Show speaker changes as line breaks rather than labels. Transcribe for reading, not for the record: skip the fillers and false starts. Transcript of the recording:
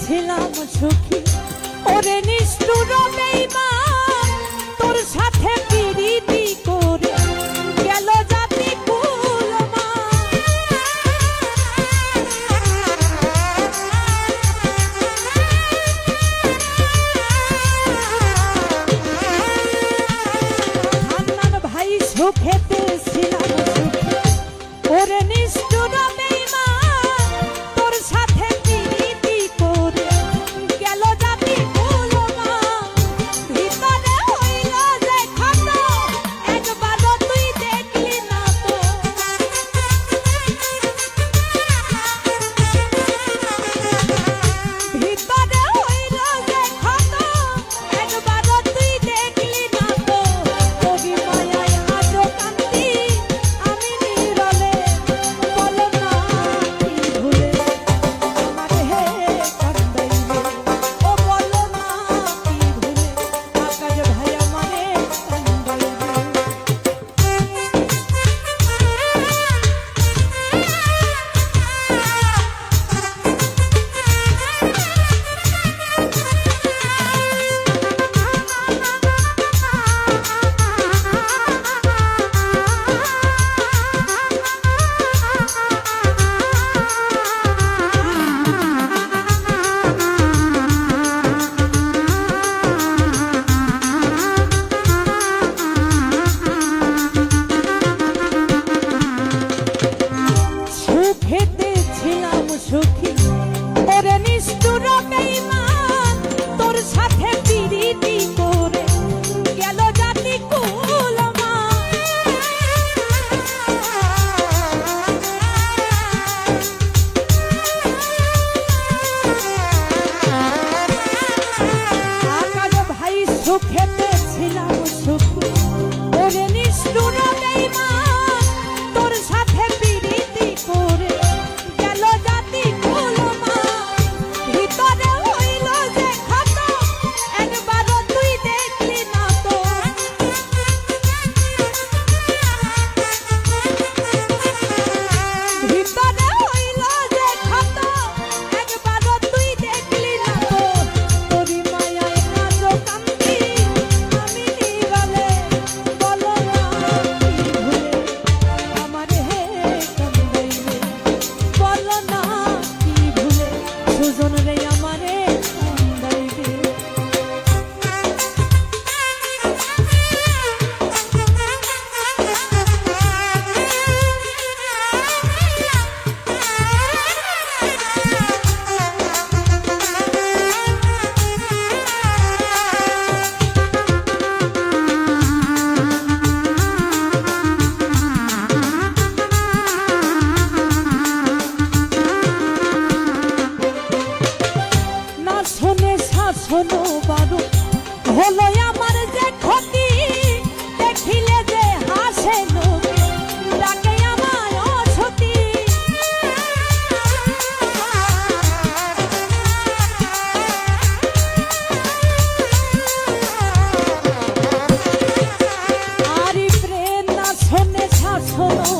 ছিলাম সুখী ওরে নিষ্ঠুর বেঈমান তোর সাথে পিরিতি করে গেল জাতি কুলমান হান্নান ভাই সুখেতে ছিলাম সুখী ওরে নিষ্ঠুর সুখী ওরে নিষ্ঠুর বেঈমান তোর সাথে পিরিতি করে গেল জাতি কুলমান আকাশ ভাই সুখেতে ছিলাম সুখী ওরে নিষ্ঠুর বেঈমান তোর সাথে পিরিতি করে শোনো বারো হলো আমার যে ক্ষতি দেখিলে যে হাসে লোকে ডাকে আমায় অসতী আরি প্রেম না শোনে শোনো